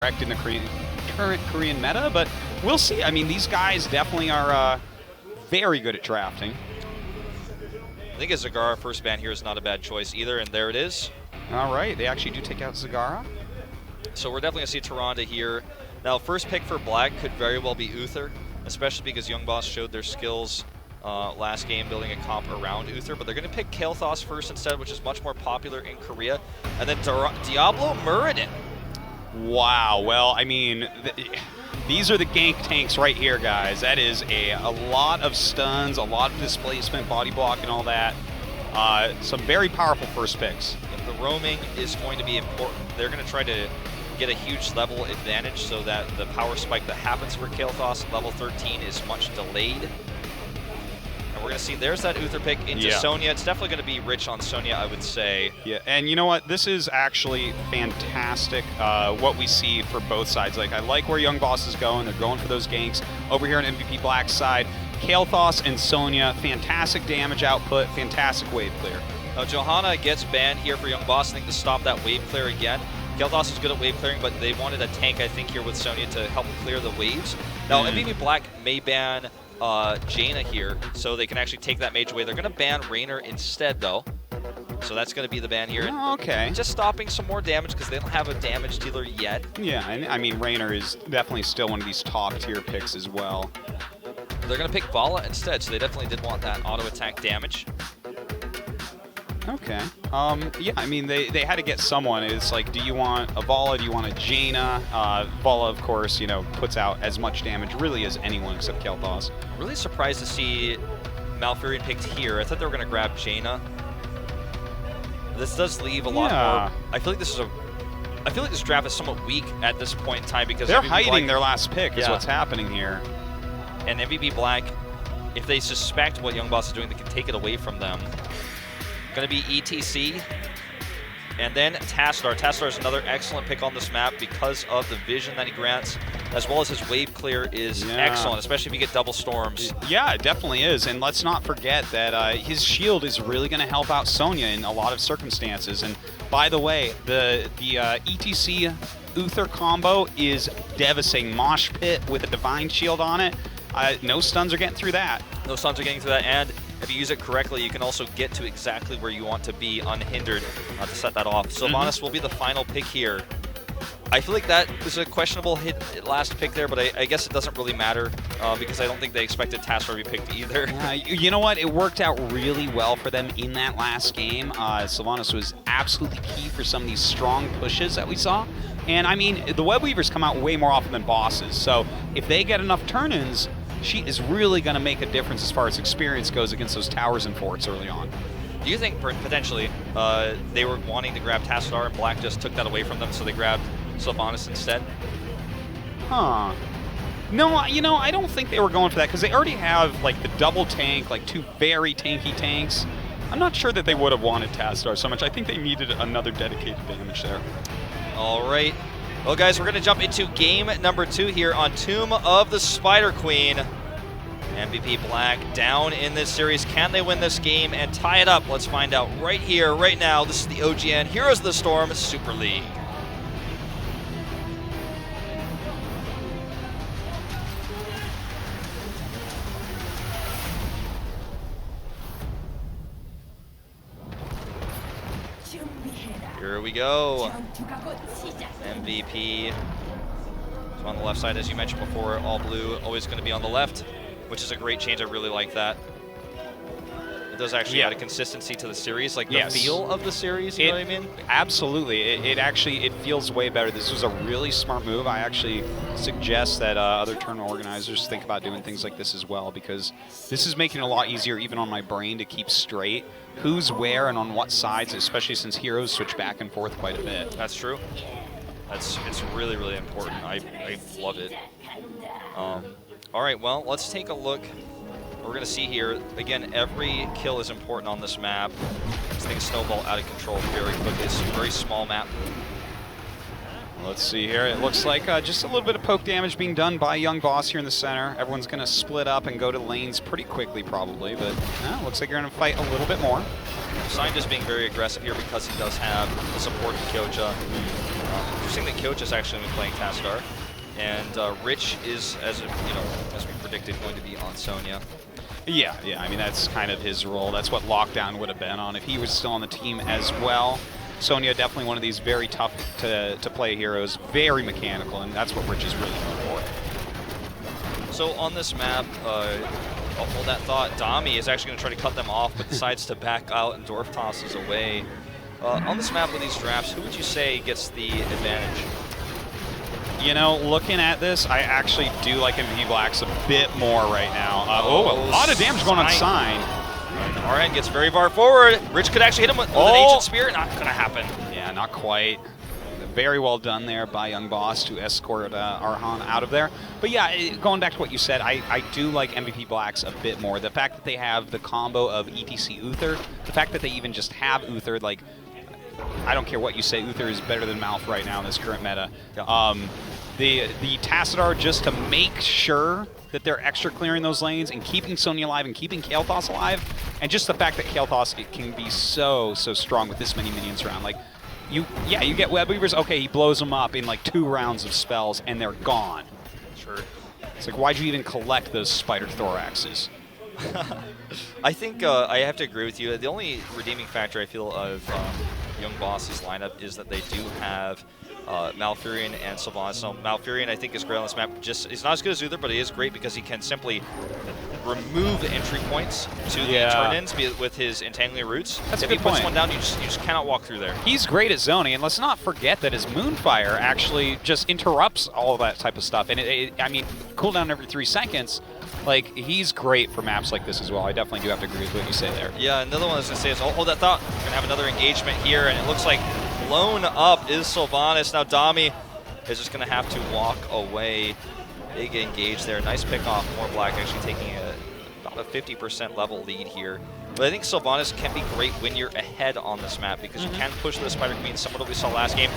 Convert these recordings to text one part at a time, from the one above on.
correct in the current Korean meta, but we'll see. I mean, these guys definitely are very good at drafting. I think a Zagara first ban here is not a bad choice either, and there it is. All right, they actually do take out Zagara. So we're definitely going to see Tyrande here. Now, first pick for Black could very well be Uther, especially because Young Boss showed their skills last game building a comp around Uther, but they're going to pick Kael'thas first instead, which is much more popular in Korea. And then Diablo Muradin. Wow, well, I mean, these are the gank tanks right here, guys. That is a lot of stuns, a lot of displacement, body block, and all that. Some very powerful first picks. The roaming is going to be important. They're going to try to get a huge level advantage so that the power spike that happens for Kael'thas at level 13 is much delayed. And we're going to see there's that Uther pick into Sonya. It's definitely going to be rich on Sonya, I would say. Yeah, and you know what? This is actually fantastic what we see for both sides. Like, I like where Young Boss is going. They're going for those ganks. Over here on MVP Black's side, Kael'thas and Sonya, fantastic damage output, fantastic wave clear. Now, Johanna gets banned here for Young Boss, I think, to stop that wave clear again. Kael'thas is good at wave clearing, but they wanted a tank, I think, here with Sonya to help clear the waves. Now, MVP Black may ban Jaina here, so they can actually take that mage away. They're going to ban Raynor instead, though. So that's going to be the ban here. Oh, okay. Just stopping some more damage because they don't have a damage dealer yet. Yeah, and I mean, Raynor is definitely still one of these top-tier picks as well. They're going to pick Vala instead, so they definitely did want that auto-attack damage. Okay. Yeah, I mean, they had to get someone. It's like, do you want a Vala? Do you want a Jaina? Vala, of course, you know, puts out as much damage really as anyone except Kael'thas. Really surprised to see Malfurion picked here. I thought they were going to grab Jaina. This does leave a lot more. I feel like this draft is somewhat weak at this point in time because they're MVP hiding Black, their last pick is what's happening here. And MVP Black, if they suspect what Young Boss is doing, they can take it away from them. Going to be ETC, and then Tassadar. Tassadar is another excellent pick on this map because of the vision that he grants, as well as his wave clear is excellent, especially if you get double storms. Yeah, it definitely is, and let's not forget that his shield is really going to help out Sonya in a lot of circumstances. And by the way, the ETC Uther combo is devastating. Mosh Pit with a Divine Shield on it. No stuns are getting through that. No stuns are getting through that, and if you use it correctly, you can also get to exactly where you want to be unhindered to set that off. Sylvanas will be the final pick here. I feel like that was a questionable last pick there, but I guess it doesn't really matter because I don't think they expected Tassadar to be picked either. You know what? It worked out really well for them in that last game. Sylvanas was absolutely key for some of these strong pushes that we saw. And I mean, the Web Weavers come out way more often than bosses. So if they get enough turn-ins, she is really going to make a difference as far as experience goes against those towers and forts early on. Do you think potentially they were wanting to grab Tassadar and Black just took that away from them, so they grabbed Sylvanas instead? Huh. No, you know, I don't think they were going for that because they already have like the double tank, like two very tanky tanks. I'm not sure that they would have wanted Tassadar so much. I think they needed another dedicated damage there. All right. Well, guys, we're going to jump into game number 2 here on Tomb of the Spider Queen. MVP Black down in this series. Can they win this game and tie it up? Let's find out right here, right now. This is the OGN Heroes of the Storm Super League. Here we go. MVP. So on the left side, as you mentioned before, all blue, always going to be on the left, which is a great change. I really like that. It does actually add a consistency to the series, like the feel of the series, you know what I mean? Absolutely. It feels way better. This was a really smart move. I actually suggest that other tournament organizers think about doing things like this as well, because this is making it a lot easier, even on my brain, to keep straight who's where and on what sides, especially since heroes switch back and forth quite a bit. That's true. It's really, really important. I love it. All right, well, let's take a look. We're going to see here, again, every kill is important on this map. This thing snowball out of control very quickly. It's a very small map. Let's see here. It looks like just a little bit of poke damage being done by Young Boss here in the center. Everyone's going to split up and go to lanes pretty quickly, probably, but looks like you're going to fight a little bit more. Sign just being very aggressive here because he does have the support of Kyoja. Interesting that Coach is actually going to be playing Tassadar. And Rich is, as we predicted, going to be on Sonya. Yeah. I mean, that's kind of his role. That's what Lockdown would have been on if he was still on the team as well. Sonya, definitely one of these very tough to play heroes, very mechanical, and that's what Rich is really known for. So on this map, I'll hold that thought. Dami is actually going to try to cut them off, but decides to back out and Dwarf tosses away. On this map with these drafts, who would you say gets the advantage? You know, looking at this, I actually do like MVP Blacks a bit more right now. A lot of damage going on Sign. Arhan gets very far forward. Rich could actually hit him with an Ancient Spear. Not going to happen. Yeah, not quite. Very well done there by Young Boss to escort Arhan out of there. But yeah, going back to what you said, I do like MVP Blacks a bit more. The fact that they have the combo of ETC Uther, the fact that they even just have Uther, like, I don't care what you say, Uther is better than Mouth right now in this current meta. The Tassadar, just to make sure that they're extra clearing those lanes and keeping Sonya alive and keeping Kael'Thas alive, and just the fact that Kael'Thas can be so strong with this many minions around. Like, you get Web Weavers, okay, he blows them up in like 2 rounds of spells and they're gone. Sure. It's like, why'd you even collect those Spider Thoraxes? I think I have to agree with you. The only redeeming factor I feel of Young Boss's lineup is that they do have Malfurion and Sylvanas. So Malfurion, I think, is great on this map. He's not as good as Uther, but he is great because he can simply remove entry points to the turn-ins with his Entangling Roots. That's if a he good puts point. one down, you just cannot walk through there. He's great at zoning, and let's not forget that his Moonfire actually just interrupts all of that type of stuff. And I mean, cooldown every 3 seconds. Like, he's great for maps like this as well. I definitely do have to agree with what you say there. Yeah, another one I was going to say is, hold that thought. We're going to have another engagement here, and it looks like blown up is Sylvanas. Now Dami is just going to have to walk away. Big engage there. Nice pick off. More Black actually taking about a 50% level lead here. But I think Sylvanas can be great when you're ahead on this map because you can push the Spider Queen, somewhat what we saw last game.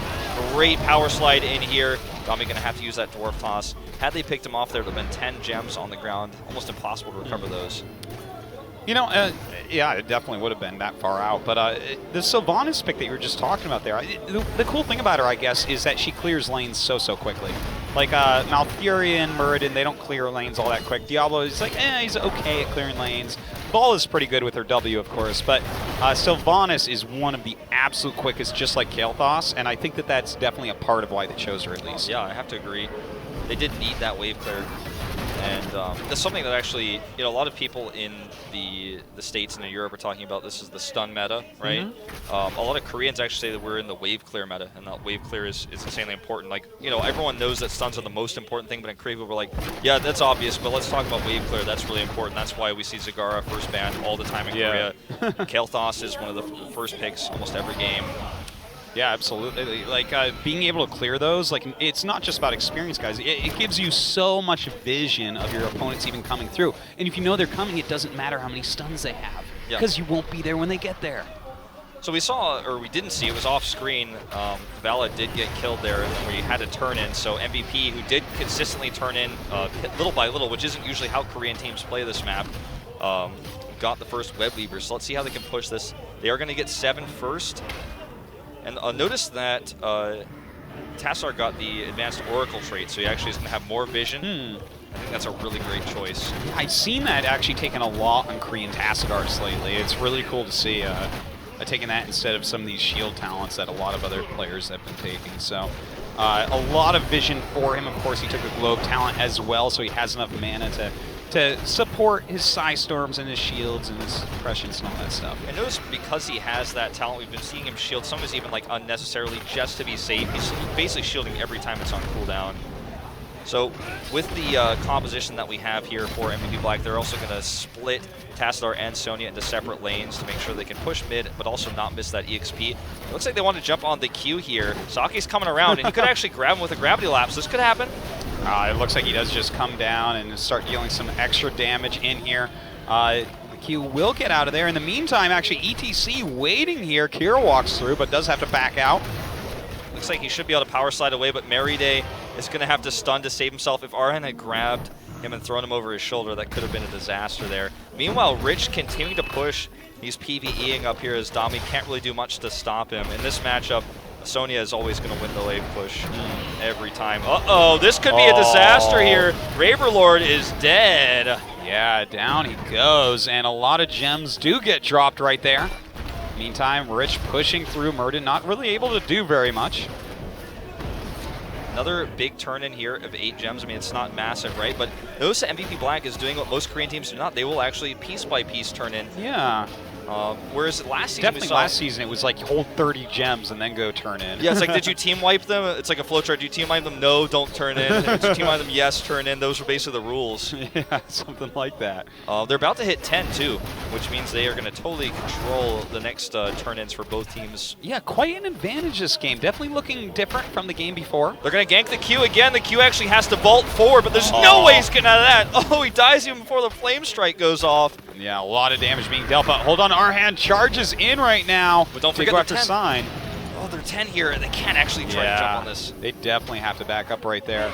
Great power slide in here. Dami going to have to use that Dwarf Toss. Had they picked him off, there would have been 10 gems on the ground. Almost impossible to recover those. You know, yeah, it definitely would have been that far out. But the Sylvanas pick that you were just talking about there, the cool thing about her, I guess, is that she clears lanes so quickly. Like Malfurion, Muradin, they don't clear lanes all that quick. Diablo is like, he's okay at clearing lanes. Ball is pretty good with her W, of course. But Sylvanas is one of the absolute quickest, just like Kael'Thas. And I think that that's definitely a part of why they chose her, at least. Yeah, I have to agree. They did need that wave clear. And that's something that actually, a lot of people in the States and in Europe are talking about. This is the stun meta, right? A lot of Koreans actually say that we're in the wave clear meta, and that wave clear is insanely important. Like, everyone knows that stuns are the most important thing, but in Korea, we're like, yeah, that's obvious, but let's talk about wave clear. That's really important. That's why we see Zagara first ban all the time in Korea. Kael'Thas is one of the first picks almost every game. Yeah, absolutely. Like, being able to clear those, like, it's not just about experience, guys. It gives you so much vision of your opponents even coming through. And if you know they're coming, it doesn't matter how many stuns they have, because you won't be there when they get there. So we saw, or we didn't see, it was off screen. Vala did get killed there where you had to turn in. So MVP, who did consistently turn in little by little, which isn't usually how Korean teams play this map, got the first Web Weaver. So let's see how they can push this. They are going to get 7 first. And notice that Tassadar got the advanced Oracle trait, so he actually is going to have more vision. I think that's a really great choice. I've seen that actually taken a lot on Korean Tassadars lately. It's really cool to see taking that instead of some of these shield talents that a lot of other players have been taking. So a lot of vision for him. Of course, he took a Globe talent as well, so he has enough mana to support his Psy Storms and his shields and his prescience and all that stuff. And notice because he has that talent, we've been seeing him shield some of his even like unnecessarily just to be safe. He's basically shielding every time it's on cooldown. So with the composition that we have here for MVP Black, they're also going to split Tassadar and Sonya into separate lanes to make sure they can push mid, but also not miss that EXP. It looks like they want to jump on the Q here. Saki's coming around, and he could actually grab him with a Gravity Lapse. This could happen. It looks like he does just come down and start dealing some extra damage in here. The Q will get out of there. In the meantime, actually, ETC waiting here. Kira walks through, but does have to back out. Looks like he should be able to power slide away, but Merryday is going to have to stun to save himself. If Arhan had grabbed him and thrown him over his shoulder, that could have been a disaster there. Meanwhile, Rich continuing to push. He's PvEing up here as Dami can't really do much to stop him. In this matchup, Sonya is always going to win the wave push every time. Uh-oh, this could be a disaster here. Raverlord is dead. Yeah, down he goes, and a lot of gems do get dropped right there. Meantime, Rich pushing through, Murden not really able to do very much. Another big turn in here of 8 gems. I mean, it's not massive, right? But notice that MVP Black is doing what most Korean teams do not. They will actually piece by piece turn in. Yeah. Whereas last season, definitely last season it was like hold 30 gems and then go turn in. Yeah, it's like, did you team wipe them? It's like a flowchart. Do you team wipe them? No, don't turn in. Did you team wipe them? Yes, turn in. Those were basically the rules. Yeah, something like that. They're about to hit 10 too, which means they are going to totally control the next turn-ins for both teams. Yeah, quite an advantage this game. Definitely looking different from the game before. They're going to gank the Q again. The Q actually has to vault forward, but there's no way he's getting out of that. Oh, he dies even before the flame strike goes off. Yeah, a lot of damage being dealt, but hold on, Arhan charges in right now. But don't to forget go they're after 10. Sign. Oh, they're 10 here, and they can't actually try to jump on this. They definitely have to back up right there.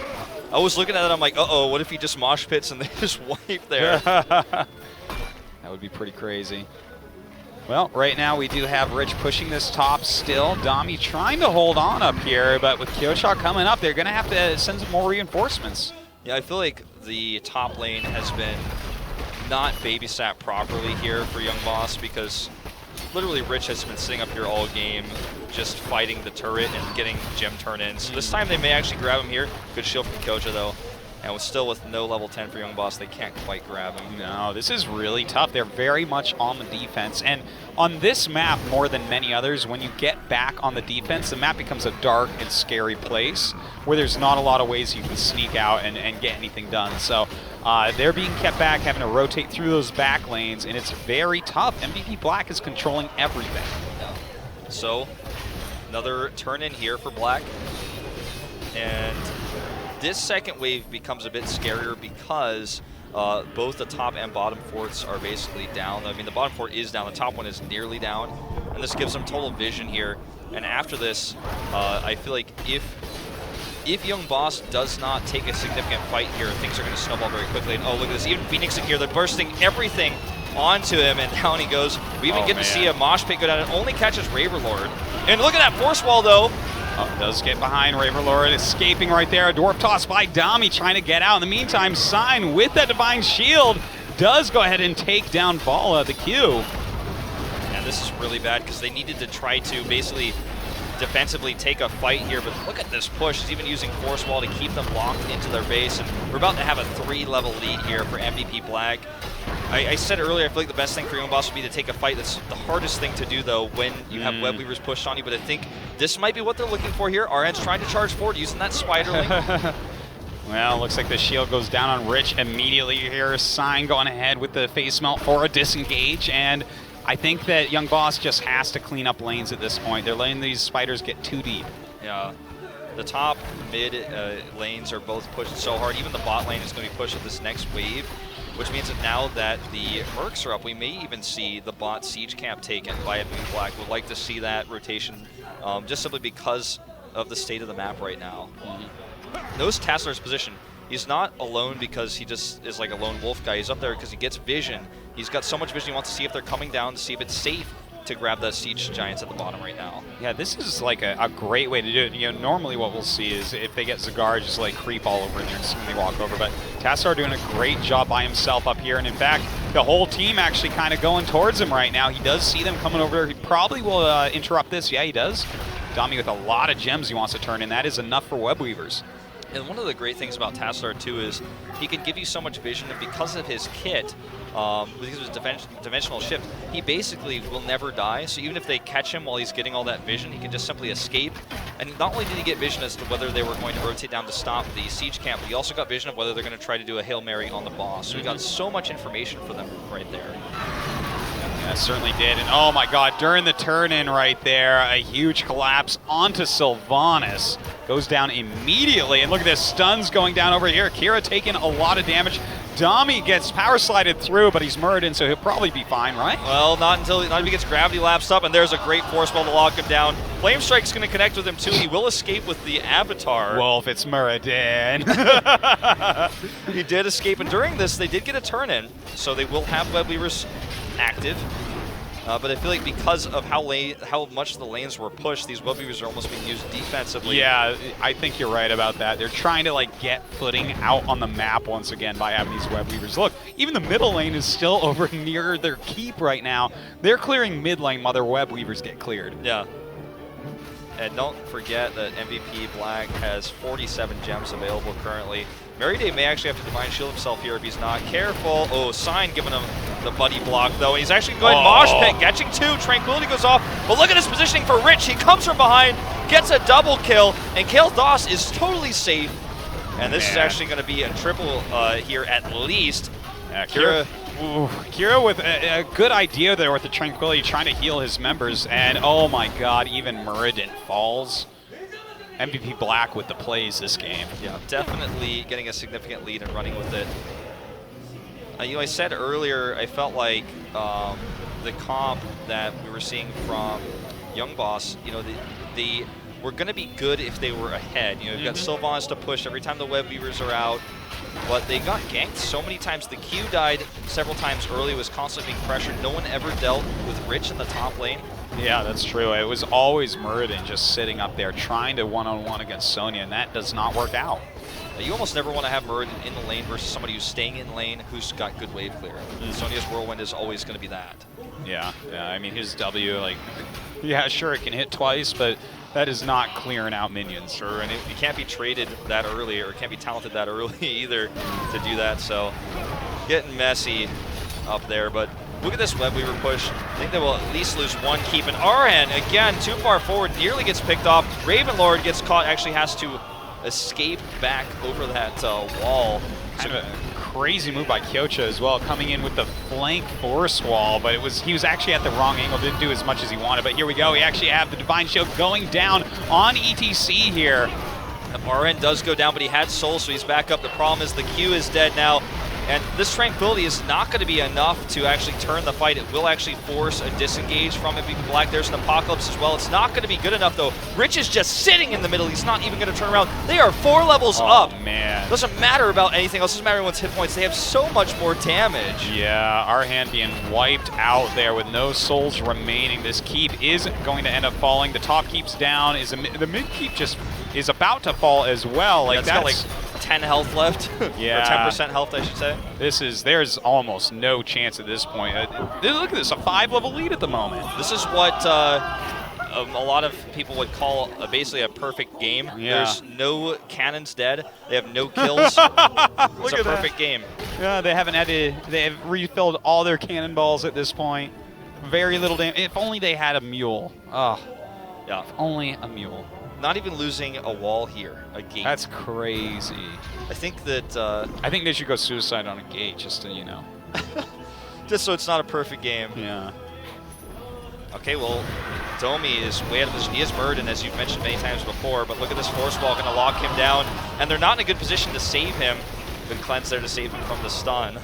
I was looking at it, I'm like, uh-oh, what if he just mosh pits and they just wipe there? That would be pretty crazy. Well, right now we do have Rich pushing this top still. Dami trying to hold on up here, but with Kyoshak coming up, they're going to have to send some more reinforcements. Yeah, I feel like the top lane has been not babysat properly here for Young Boss, because literally Rich has been sitting up here all game just fighting the turret and getting gem turn-ins. So this time they may actually grab him here. Good shield from Koja though. And still with no level 10 for Young Boss, they can't quite grab him. No, this is really tough. They're very much on the defense. And on this map, more than many others, when you get back on the defense, the map becomes a dark and scary place where there's not a lot of ways you can sneak out and get anything done. So they're being kept back, having to rotate through those back lanes, and it's very tough. MVP Black is controlling everything. So another turn in here for Black. And this second wave becomes a bit scarier because both the top and bottom forts are basically down. I mean, the bottom fort is down, the top one is nearly down, and this gives them total vision here. And after this, I feel like if Young Boss does not take a significant fight here, things are going to snowball very quickly. And oh, look at this, even Phoenix in here, they're bursting everything onto him, and down he goes. We even get to see a mosh pit go down. It only catches Raverlord. And look at that force wall, though. Oh, does get behind Raverlord, escaping right there. A dwarf toss by Dami trying to get out. In the meantime, Sign with that Divine Shield does go ahead and take down Bala, the Q. And this is really bad because they needed to try to basically defensively take a fight here, but look at this push. He's even using Force Wall to keep them locked into their base, and we're about to have a 3-level lead here for MVP Black. I said earlier, I feel like the best thing for Young Boss would be to take a fight. That's the hardest thing to do, though, when you have Web Weavers pushed on you, but I think this might be what they're looking for here. RN's trying to charge forward using that Spiderling. Well, looks like the shield goes down on Rich immediately here. Sign going ahead with the face melt for a disengage, and I think that Young Boss just has to clean up lanes at this point. They're letting these spiders get too deep. Yeah. The top mid lanes are both pushed so hard. Even the bot lane is going to be pushed with this next wave, which means that now that the Mercs are up, we may even see the bot siege camp taken by MVP Black. Would like to see that rotation just simply because of the state of the map right now. Notice Tassler's position. He's not alone because he just is like a lone wolf guy. He's up there because he gets vision. He's got so much vision, he wants to see if they're coming down, to see if it's safe to grab the siege giants at the bottom right now. Yeah, this is like a great way to do it. You know, normally what we'll see is if they get Zagar, just like creep all over in there and they walk over. But Tassar doing a great job by himself up here. And in fact, the whole team actually kind of going towards him right now. He does see them coming over there. He probably will interrupt this. Yeah, he does. Dami with a lot of gems he wants to turn in. That is enough for Web Weavers. And one of the great things about Tassler too is he can give you so much vision, and because of his kit, because of his dimensional shift, he basically will never die. So even if they catch him while he's getting all that vision, he can just simply escape. And not only did he get vision as to whether they were going to rotate down to stop the siege camp, but he also got vision of whether they're going to try to do a Hail Mary on the boss. So we got so much information for them right there. Yeah, certainly did. And oh my god, during the turn-in right there, a huge collapse onto Sylvanas. Goes down immediately, and look at this, stuns going down over here. Kira taking a lot of damage. Dami gets power slided through, but he's Muradin, so he'll probably be fine, right? Well, not until he gets gravity lapsed up, and there's a great force ball to lock him down. Flame Strike's going to connect with him too. He will escape with the Avatar. Wolf, it's Muradin. He did escape, and during this, they did get a turn in, so they will have Web Weavers active. But I feel like because of how much the lanes were pushed, these web weavers are almost being used defensively. Yeah, I think you're right about that. They're trying to like get footing out on the map once again by having these web weavers. Look, even the middle lane is still over near their keep right now. They're clearing mid lane while their web weavers get cleared. Yeah. And don't forget that MVP Black has 47 gems available currently. Merryday may actually have to Divine Shield himself here if he's not careful. Oh, Sign giving him the buddy block, though. And he's actually going Mosh Pit, catching 2. Tranquility goes off. But look at his positioning for Rich. He comes from behind, gets a double kill, and Kael'thas is totally safe. And this is actually going to be a triple here at least. Kira. Ooh, Kira with a good idea there with the Tranquility, trying to heal his members. And oh my god, even Muradin falls. MVP Black with the plays this game. Yeah, definitely getting a significant lead and running with it. You know, I said earlier, I felt like the comp that we were seeing from Young Boss, you know, they were going to be good if they were ahead. You know, you've got Sylvanas to push every time the web weavers are out, but they got ganked so many times. The Q died several times early, was constantly being pressured. No one ever dealt with Rich in the top lane. Yeah, that's true. It was always Muradin just sitting up there trying to one-on-one against Sonya, and that does not work out. You almost never want to have Muradin in the lane versus somebody who's staying in lane who's got good wave clear. Sonya's Whirlwind is always going to be that. Yeah, I mean, his W, like, yeah, sure, it can hit twice, but that is not clearing out minions. Sure, and it can't be traded that early, or it can't be talented that early either to do that, so getting messy up there, but look at this web weaver push. I think they will at least lose one keep. And Arhan, again, too far forward, nearly gets picked off. Ravenlord gets caught, actually has to escape back over that wall. Kind of a crazy move by Kyocha as well, coming in with the flank force wall, but he was actually at the wrong angle, didn't do as much as he wanted. But here we go, we actually have the Divine Shield going down on ETC here. Arhan does go down, but he had soul, so he's back up. The problem is the Q is dead now. And this Tranquility is not going to be enough to actually turn the fight. It will actually force a disengage from MVP Black. There's an Apocalypse as well. It's not going to be good enough, though. Rich is just sitting in the middle. He's not even going to turn around. They are 4 levels up. Oh, man. Doesn't matter about anything else. Doesn't matter anyone's hit points. They have so much more damage. Yeah, Arhan being wiped out there with no souls remaining. This keep is going to end up falling. The top keep's down. The mid keep just is about to fall as well. Like, that's got like 10 health left. Yeah. Or 10% health, I should say. There's almost no chance at this point. Look at this, a 5-level lead at the moment. This is what a lot of people would call basically a perfect game. Yeah. There's no cannons dead. They have no kills. It's a perfect game. Yeah, they have refilled all their cannonballs at this point. Very little damage. If only they had a mule. Oh, yeah. If only a mule. Not even losing a wall here, a gate. That's crazy. I think that... I think they should go suicide on a gate, just to, you know. Just so it's not a perfect game. Yeah. Okay, well, Domi is way out of position. He is Muradin, as you've mentioned many times before, but look at this Force Wall, going to lock him down, and they're not in a good position to save him. Good cleanse there to save him from the stun.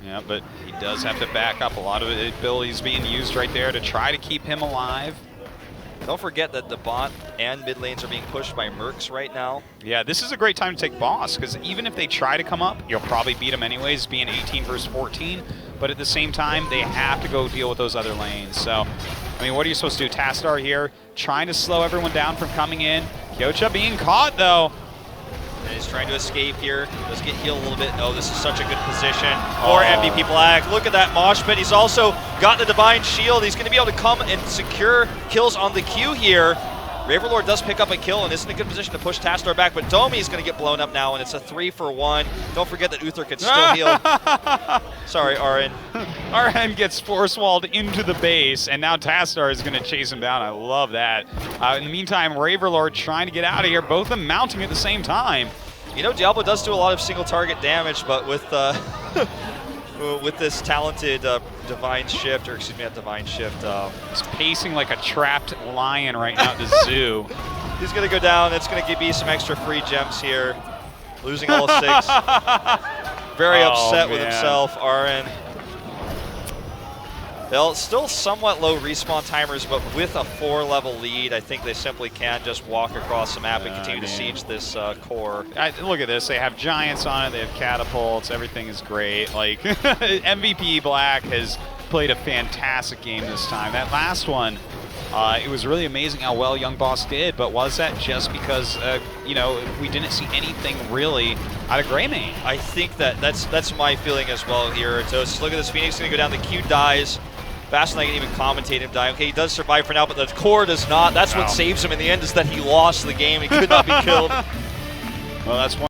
Yeah, but he does have to back up. A lot of abilities being used right there to try to keep him alive. Don't forget that the bot and mid lanes are being pushed by Mercs right now. Yeah, this is a great time to take boss, because even if they try to come up, you'll probably beat them anyways, being 18 versus 14. But at the same time, they have to go deal with those other lanes. So, I mean, what are you supposed to do? Tastar here, trying to slow everyone down from coming in. Kyocha being caught, though. And he's trying to escape here. Does get healed a little bit. No, this is such a good position for MVP Black. Look at that mosh pit. He's also got the Divine Shield. He's going to be able to come and secure kills on the Q here. Ravenlord does pick up a kill and is in a good position to push Tastar back, but Domi is going to get blown up now, and it's a 3-for-1. Don't forget that Uther can still heal. Sorry, Arhan. Arhan gets force-walled into the base, and now Tastar is going to chase him down. I love that. In the meantime, Ravenlord trying to get out of here, both of them mounting at the same time. You know, Diablo does do a lot of single-target damage, but with with this talented Divine Shift, or excuse me, not Divine Shift. He's pacing like a trapped lion right now at the zoo. He's going to go down. It's going to give you some extra free gems here. Losing all 6. Very upset with himself, Arhan. They'll still somewhat low respawn timers, but with a 4-level lead, I think they simply can just walk across the map and continue to siege this core. Look at this. They have giants on it. They have catapults. Everything is great. Like MVP Black has played a fantastic game this time. That last one, it was really amazing how well Young Boss did, but was that just because, you know, we didn't see anything really out of Greymane? I think that's my feeling as well here. So just look at this, Phoenix going to go down, the Q dies. Fast and I can even commentate him dying. Okay, he does survive for now, but the core does not. That's what saves him in the end, is that he lost the game. He could not be killed. Well, that's one.